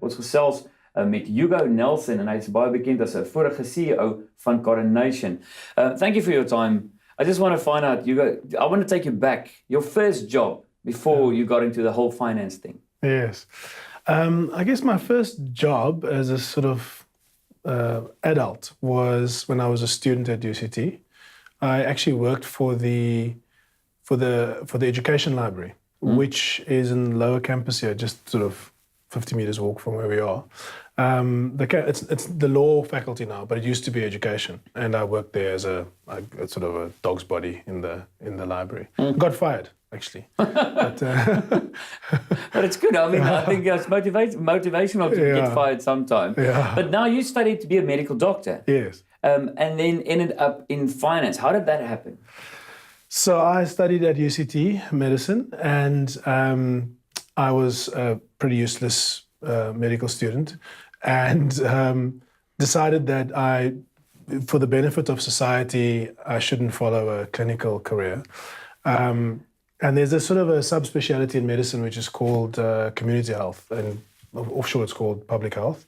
Ons gesels met Hugo Nelson en hy is baie bekend as 'n vorige CEO van Konyn. Thank you for your time. I just want to find out, Hugo, I want to take you back. Your first job before you got into the whole finance thing. Yes. I guess my first job as a sort of adult was when I was a student at UCT. I actually worked for the education library, which is in Lower Campus here, just sort of 50 meters walk from where we are. It's the law faculty now, but it used to be education, and I worked there as a sort of a dog's body in the library. Got fired actually, but it's good. I mean, I think it's motivational to get fired sometime. Yeah. But now you studied to be a medical doctor. Yes. And then ended up in finance. How did that happen? So I studied at UCT medicine, and I was a pretty useless medical student, and decided that for the benefit of society, I shouldn't follow a clinical career. And there's a sort of a subspecialty in medicine which is called community health, and offshore it's called public health,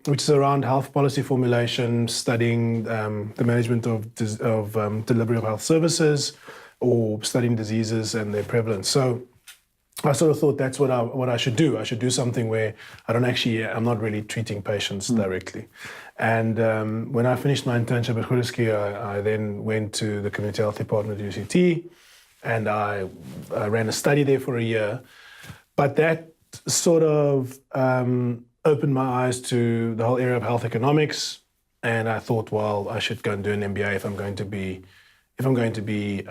which is around health policy formulation, studying the management of delivery of health services, or studying diseases and their prevalence. So I sort of thought that's what I should do. I should do something where I'm not really treating patients directly. And when I finished my internship at Hugo, I then went to the community health department at UCT, and I ran a study there for a year. But that sort of opened my eyes to the whole area of health economics, and I thought, well, I should go and do an MBA if I'm going to be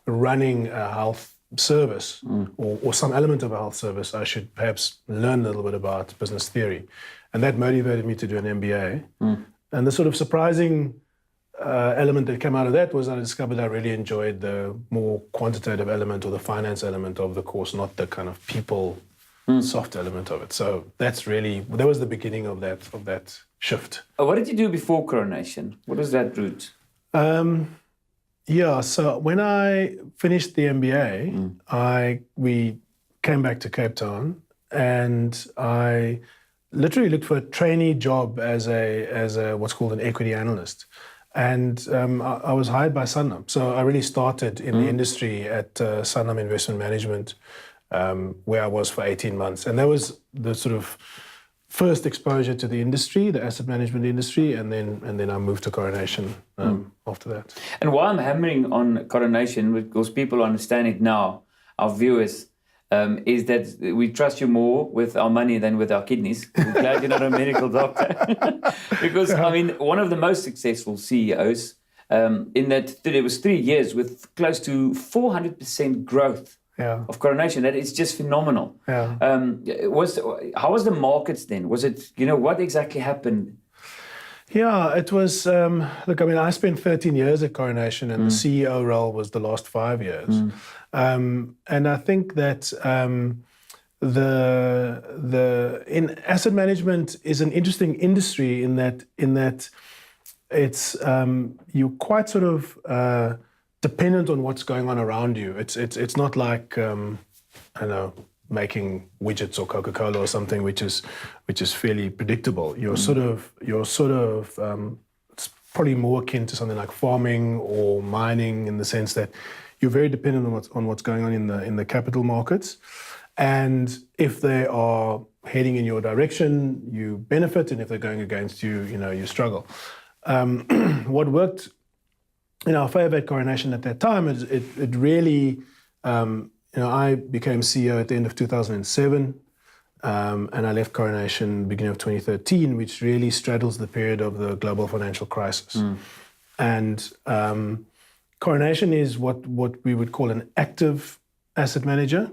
running a health service or some element of a health service. I should perhaps learn a little bit about business theory, and that motivated me to do an MBA. And the sort of surprising element that came out of that was I discovered I really enjoyed the more quantitative element or the finance element of the course, not the kind of people soft element of it. So that was the beginning of that shift. What did you do before Konyn? What was that route? So when I finished the MBA, we came back to Cape Town, and I literally looked for a trainee job as a what's called an equity analyst. And I was hired by Sanlam. So I really started in the industry at Sanlam Investment Management, where I was for 18 months. And that was the sort of first exposure to the industry, the asset management industry, and then I moved to Konyn after that. And why I'm hammering on Konyn, because people understand it now, our viewers, is that we trust you more with our money than with our kidneys. We're glad you're not a medical doctor. Because, I mean, one of the most successful CEOs, in that there was 3 years with close to 400% growth of Konyn. That is just phenomenal. Yeah. How was the markets then? Was it, what exactly happened? Yeah, it was, look, I mean, I spent 13 years at Konyn, and the CEO role was the last 5 years. And I think that in asset management is an interesting industry in that it's you're quite sort of dependent on what's going on around you. It's not like making widgets or Coca-Cola or something which is fairly predictable. You're sort of it's probably more akin to something like farming or mining, in the sense that you're very dependent on what's going on in the capital markets. And if they are heading in your direction, you benefit, and if they're going against you, you struggle. What worked in our favor at Konyn at that time is it really, I became CEO at the end of 2007, and I left Konyn beginning of 2013, which really straddles the period of the global financial crisis. And Konyn is what we would call an active asset manager,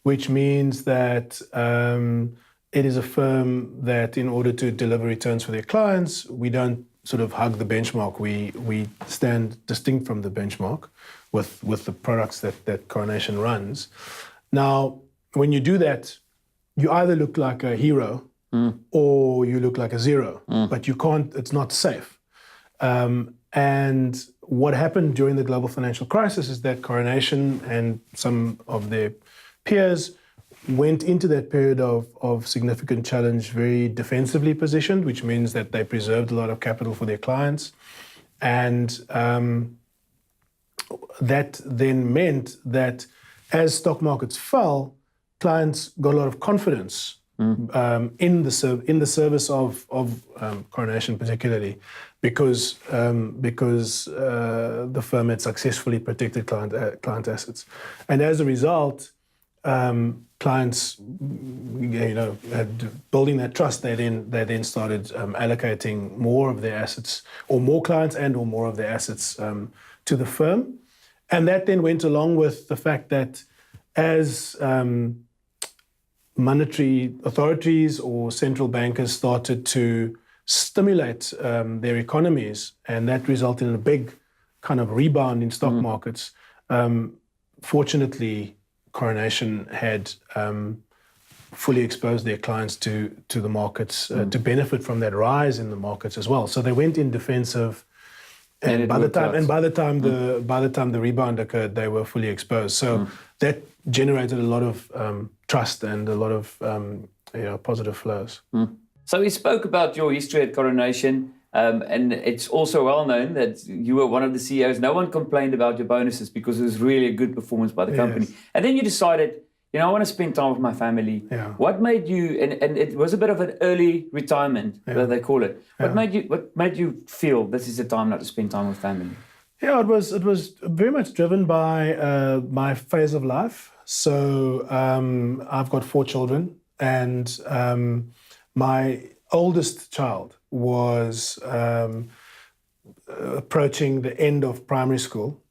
which means that it is a firm that, in order to deliver returns for their clients, we don't sort of hug the benchmark. We stand distinct from the benchmark with the products that Konyn runs. Now, when you do that, you either look like a hero or you look like a zero, but you can't, it's not safe. And what happened during the global financial crisis is that Konyn and some of their peers went into that period of significant challenge very defensively positioned, which means that they preserved a lot of capital for their clients. And that then meant that as stock markets fell, clients got a lot of confidence in the service of Coronation, particularly because the firm had successfully protected client assets, and as a result, clients, had building that trust. They then started allocating more of their assets, or more clients or more of their assets to the firm, and that then went along with the fact that as monetary authorities or central bankers started to stimulate their economies, and that resulted in a big kind of rebound in stock markets. Fortunately, Coronation had fully exposed their clients to the markets to benefit from that rise in the markets as well. So they went in defensive, and by the time the rebound occurred, they were fully exposed. So that generated a lot of trust and a lot of positive flows. So we spoke about your history at Coronation, and it's also well known that you were one of the CEOs. No one complained about your bonuses because it was really a good performance by the company. And then you decided, I want to spend time with my family. Yeah. What made you, and it was a bit of an early retirement, that they call it. What made you feel this is the time not to spend time with family? Yeah, it was very much driven by my phase of life. So I've got 4 children, and my oldest child was approaching the end of primary school,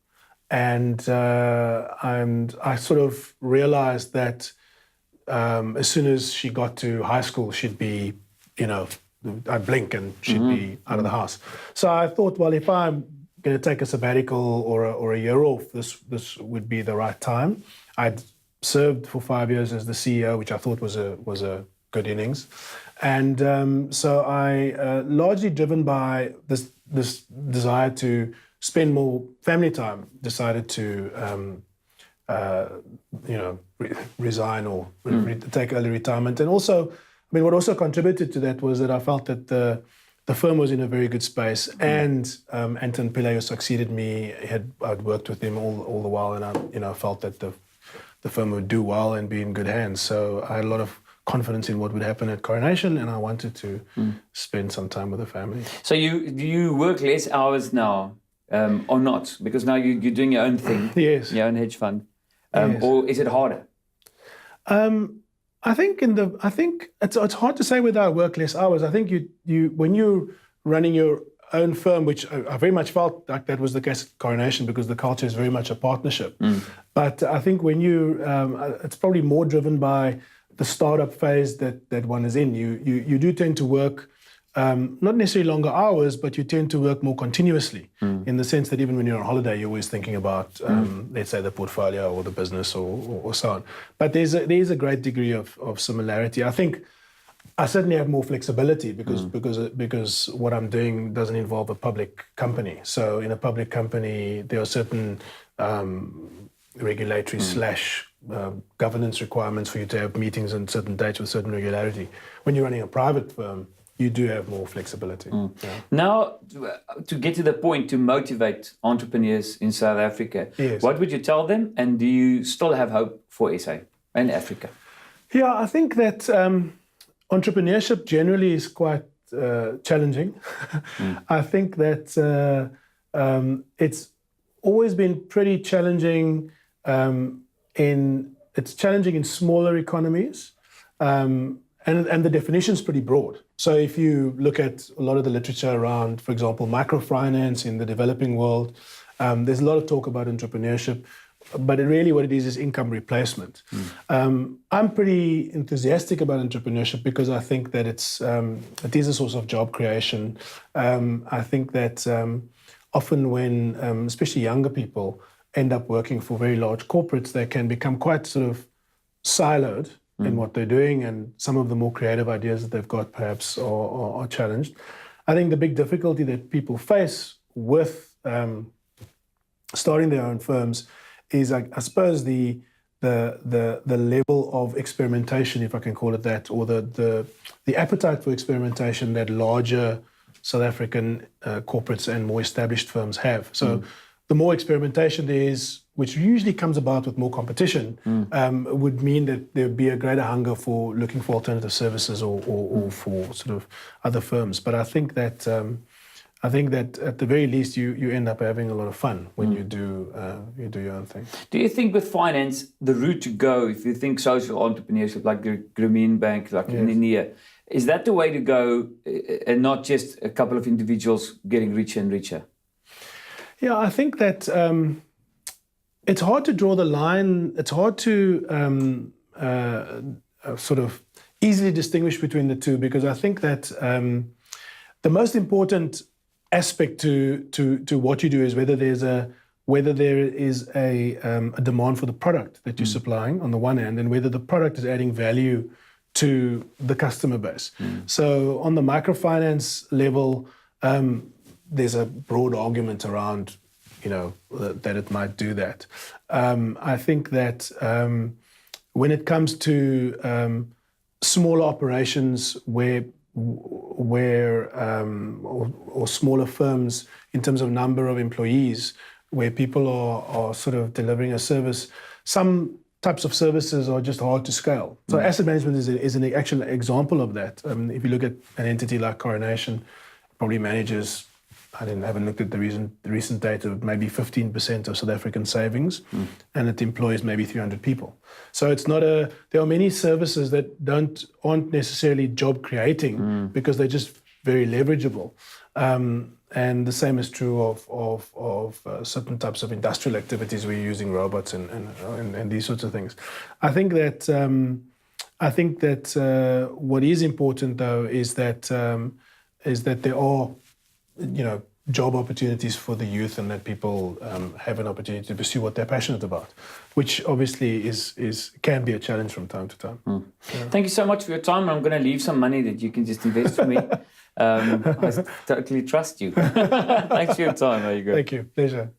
and I sort of realized that as soon as she got to high school, she'd be, I'd blink and she'd be out of the house. So I thought, well, if I'm going to take a sabbatical or a year off, this would be the right time. I'd served for 5 years as the CEO, which I thought was a good innings, and so I, largely driven by this desire to spend more family time, decided to resign or take early retirement. And also, what also contributed to that was that I felt that the firm was in a very good space, and Anton Pillay, who succeeded me, I'd worked with him all the while, and I felt that the firm would do well and be in good hands. So I had a lot of confidence in what would happen at Coronation, and I wanted to spend some time with the family. So do you work less hours now, or not? Because now you're doing your own thing, yes, your own hedge fund, yes. Or is it harder? I think it's hard to say whether I work less hours. I think you when you're running your own firm, which I very much felt like that was the case at Coronation, because the culture is very much a partnership. But I think when it's probably more driven by the startup phase that one is in. You do tend to work not necessarily longer hours, but you tend to work more continuously, in the sense that even when you're on holiday, you're always thinking about, let's say, the portfolio or the business or so on. But there is a great degree of similarity. I think I certainly have more flexibility because what I'm doing doesn't involve a public company. So in a public company, there are certain regulatory / governance requirements for you to have meetings on certain dates with certain regularity. When you're running a private firm, you do have more flexibility. Yeah. Now, to get to the point to motivate entrepreneurs in South Africa, yes. What would you tell them? And do you still have hope for SA and Africa? Yeah, I think that entrepreneurship generally is quite challenging. I think that it's always been pretty challenging. It's challenging in smaller economies. And the definition is pretty broad. So if you look at a lot of the literature around, for example, microfinance in the developing world, there's a lot of talk about entrepreneurship, but really what it is income replacement. I'm pretty enthusiastic about entrepreneurship because I think that it is a source of job creation. I think that often when, especially younger people, end up working for very large corporates, they can become quite sort of siloed in what they're doing, and some of the more creative ideas that they've got perhaps are challenged. I think the big difficulty that people face with starting their own firms is, I suppose, the the level of experimentation, if I can call it that, or the appetite for experimentation that larger South African corporates and more established firms have. So the more experimentation there is, which usually comes about with more competition, would mean that there would be a greater hunger for looking for alternative services or for sort of other firms. But I think that at the very least you end up having a lot of fun when you do your own thing. Do you think with finance, the route to go, if you think social entrepreneurship, like the Grameen Bank, like in India, is that the way to go, and not just a couple of individuals getting richer and richer? Yeah, I think that it's hard to draw the line. It's hard to sort of easily distinguish between the two, because I think that the most important aspect to what you do is whether there is a demand for the product that you're supplying on the one hand, and whether the product is adding value to the customer base. So on the microfinance level, there's a broad argument around, that it might do that. I think that when it comes to smaller operations or smaller firms in terms of number of employees, where people are sort of delivering a service, some types of services are just hard to scale. So asset management is an actual example of that. If you look at an entity like Coronation, probably manages, I haven't looked at the recent data, of maybe 15% of South African savings, and it employs maybe 300 people. So it's not there are many services that aren't necessarily job creating because they're just very leverageable. And the same is true of certain types of industrial activities where you're using robots and these sorts of things. I think that what is important though is that there are job opportunities for the youth, and that people have an opportunity to pursue what they're passionate about, which obviously can be a challenge from time to time. Yeah. Thank you so much for your time. I'm going to leave some money that you can just invest for me. I totally trust you. Thanks for your time, Hugo. Thank you. Pleasure.